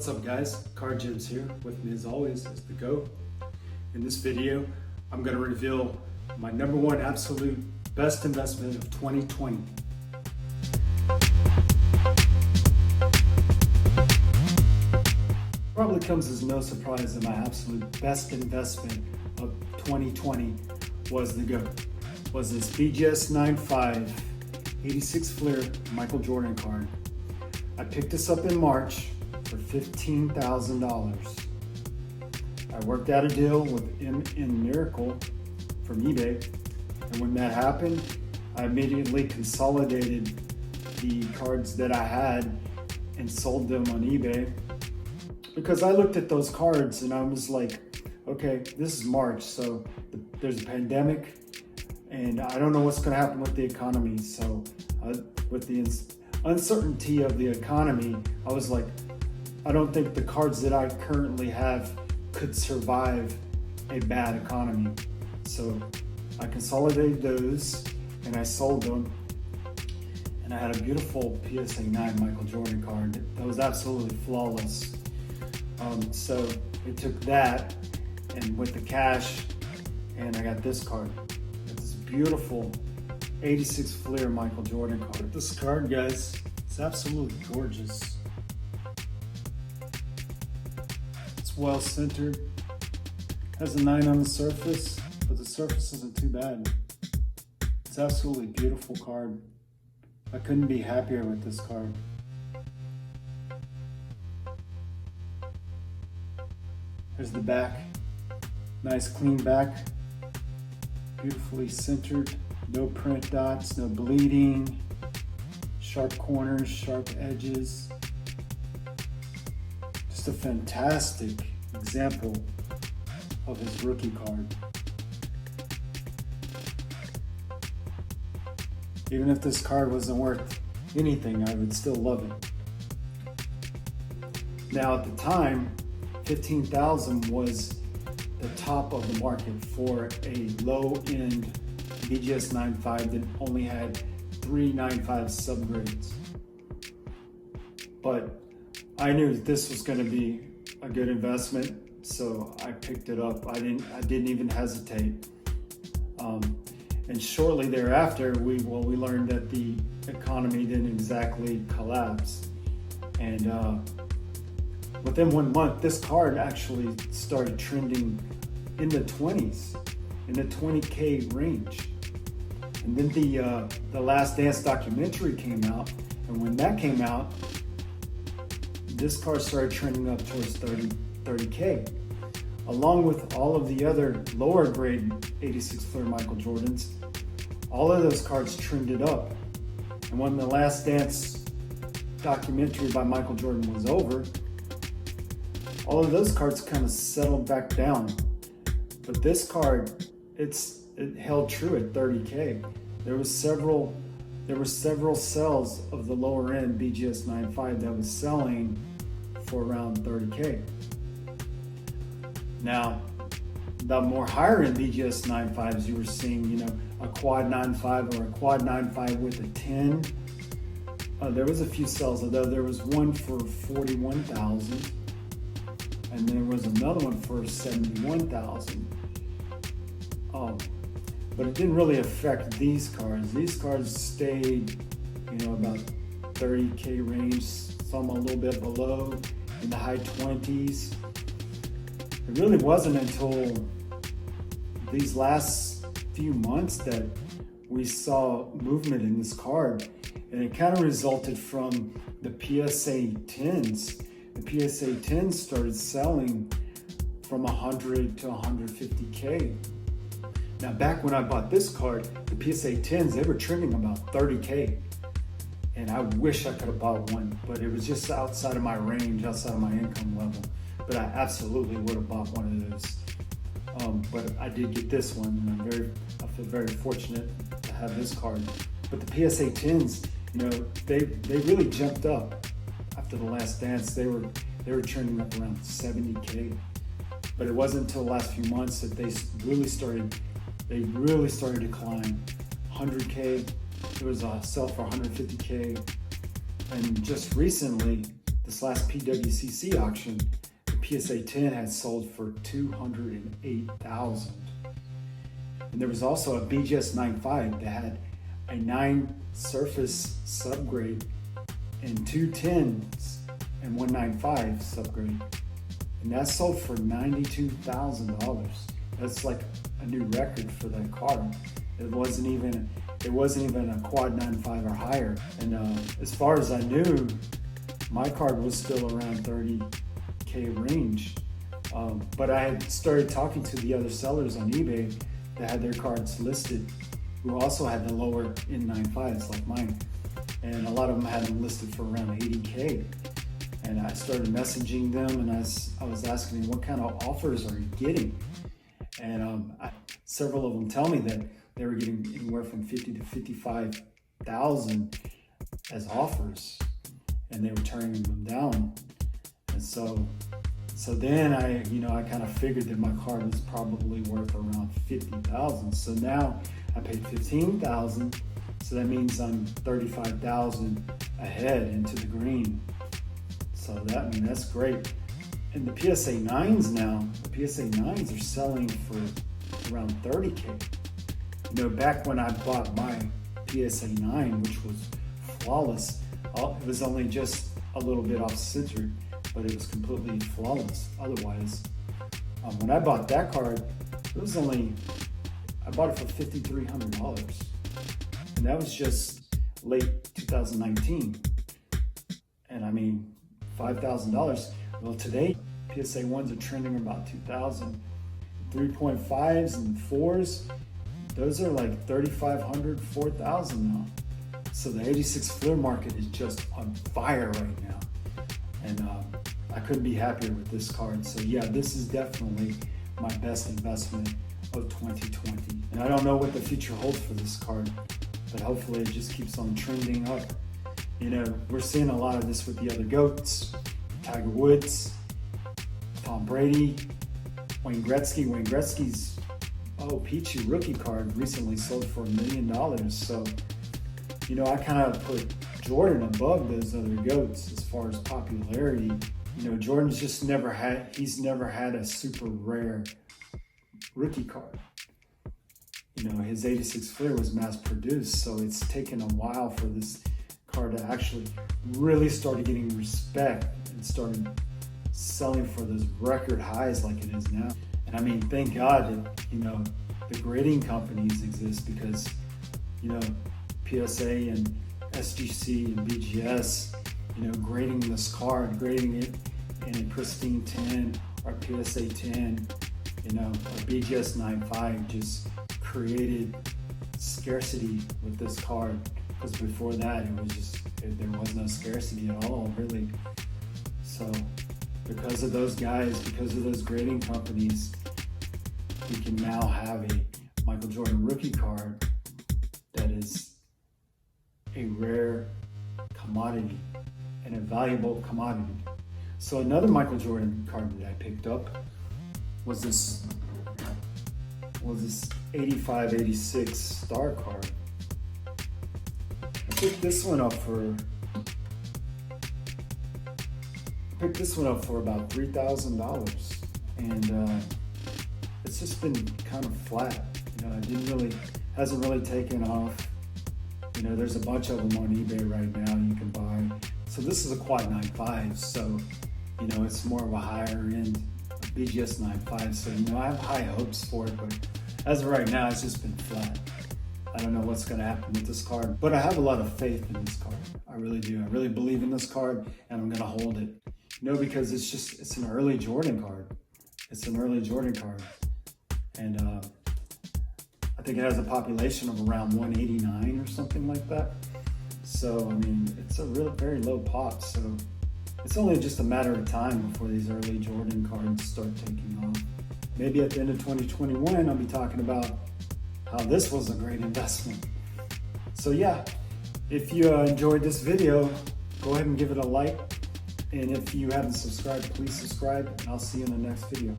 What's up guys, Card Gems here. With me as always is the GOAT. In this video, I'm going to reveal my number one absolute best investment of 2020. Probably comes as no surprise that my absolute best investment of 2020 was the GOAT. Was this BGS 95 86 Fleer Michael Jordan card. I picked this up in March for $15,000. I worked out a deal with M in Miracle from eBay, and when that happened, I immediately consolidated the cards that I had and sold them on eBay, because I looked at those cards and I was like, okay, this is March, so there's a pandemic and I don't know what's going to happen with the economy. So with the uncertainty of the economy, I was like, I don't think the cards that I currently have could survive a bad economy. So I consolidated those and I sold them. And I had a beautiful PSA 9 Michael Jordan card that was absolutely flawless. So I took that and with the cash, and I got this card. This beautiful 86 Fleer Michael Jordan card. This card, guys, it's absolutely gorgeous. It's well centered, has a 9 on the surface, but the surface isn't too bad. It's absolutely beautiful card. I couldn't be happier with this card. There's the back, nice clean back, beautifully centered, no print dots, no bleeding, sharp corners, sharp edges. Just a fantastic example of his rookie card. Even if this card wasn't worth anything, I would still love it. Now at the time, $15,000 was the top of the market for a low-end BGS 95 that only had 3 95 subgrades. But I knew that this was going to be a good investment, so I picked it up. I didn't even hesitate. And shortly thereafter, we learned that the economy didn't exactly collapse. And within 1 month, this card actually started trending in the 20s, in the 20K range. And then the Last Dance documentary came out, and when that came out, this card started trending up towards 30K. Along with all of the other lower grade 86 Fleer Michael Jordans, all of those cards trended up. And when the Last Dance documentary by Michael Jordan was over, all of those cards kind of settled back down. But this card, it held true at 30K. There were several sales of the lower end BGS 95 that was selling for around 30K. Now, the more higher end BGS 95s, you were seeing, a quad 95 or a quad 95 with a 10. There was a few sales, although there was one for 41,000, and there was another one for 71,000. But it didn't really affect these cards. These cards stayed, about 30K range, some a little bit below, in the high 20s. It really wasn't until these last few months that we saw movement in this card, and it kind of resulted from the PSA 10s. The PSA 10s started selling from 100 to 150K. Now, back when I bought this card, the PSA 10s, they were trending about 30K. And I wish I could have bought one, but it was just outside of my range, outside of my income level. But I absolutely would have bought one of those. But I did get this one, and I feel very fortunate to have this card. But the PSA 10s, they really jumped up after the Last Dance. They were trending up around 70K. But it wasn't until the last few months that they really started to climb. 100K, there was a sell for 150K, and just recently this last PWCC auction, the PSA 10 had sold for $208,000. And there was also a BGS 9.5 that had a 9 surface subgrade and 2 10s and 195 subgrade. And that sold for $92,000. That's like a new record for that card. It wasn't even a quad 9.5 or higher. And as far as I knew, my card was still around 30K range. But I had started talking to the other sellers on eBay that had their cards listed, who also had the lower end 9.5s like mine. And a lot of them had them listed for around 80K. And I started messaging them, and I was asking them, what kind of offers are you getting? And several of them tell me that they were getting anywhere from 50 to 55,000 as offers, and they were turning them down. And so then I kind of figured that my card was probably worth around 50,000. So now I paid 15,000. So that means I'm 35,000 ahead into the green. So that's great. And the PSA 9s now, the PSA 9s are selling for around 30K. Back when I bought my PSA 9, which was flawless, it was only just a little bit off center, but it was completely flawless. Otherwise, when I bought that card, I bought it for $5,300. And that was just late 2019. And I mean, $5,000. Well, today, PSA 1s are trending about 2,000. 3.5s and 4s, those are like 3,500, 4,000 now. So the 86 Fleer market is just on fire right now. And I couldn't be happier with this card. So yeah, this is definitely my best investment of 2020. And I don't know what the future holds for this card, but hopefully it just keeps on trending up. We're seeing a lot of this with the other GOATs, Tiger Woods, Tom Brady, Wayne Gretzky. Wayne Gretzky's Peachy rookie card recently sold for $1 million. So, I kind of put Jordan above those other GOATs as far as popularity. Jordan's just never had a super rare rookie card. His 86 Fleer was mass produced, so it's taken a while for this card to actually really start getting respect and started selling for those record highs like it is now. And I mean, thank God that, the grading companies exist, because, PSA and SGC and BGS, grading this card, grading it in a pristine 10 or PSA 10, or BGS 9.5 just created scarcity with this card, because before that there was no scarcity at all, really. So because of those guys, because of those grading companies, we can now have a Michael Jordan rookie card that is a rare commodity and a valuable commodity. So another Michael Jordan card that I picked up was this 85-86 star card. I picked this one up for about $3,000, and it's just been kind of flat. It hasn't really taken off. There's a bunch of them on eBay right now you can buy. So this is a quad 9.5, so it's more of a higher end BGS 9.5. So I have high hopes for it, but as of right now, it's just been flat. I don't know what's going to happen with this card, but I have a lot of faith in this card. I really do. I really believe in this card, and I'm going to hold it. Because it's an early Jordan card. It's an early Jordan card. And I think it has a population of around 189 or something like that. So, I mean, it's a very low pop. So it's only just a matter of time before these early Jordan cards start taking off. Maybe at the end of 2021, I'll be talking about how this was a great investment. So yeah, if you enjoyed this video, go ahead and give it a like. And if you haven't subscribed, please subscribe, and I'll see you in the next video.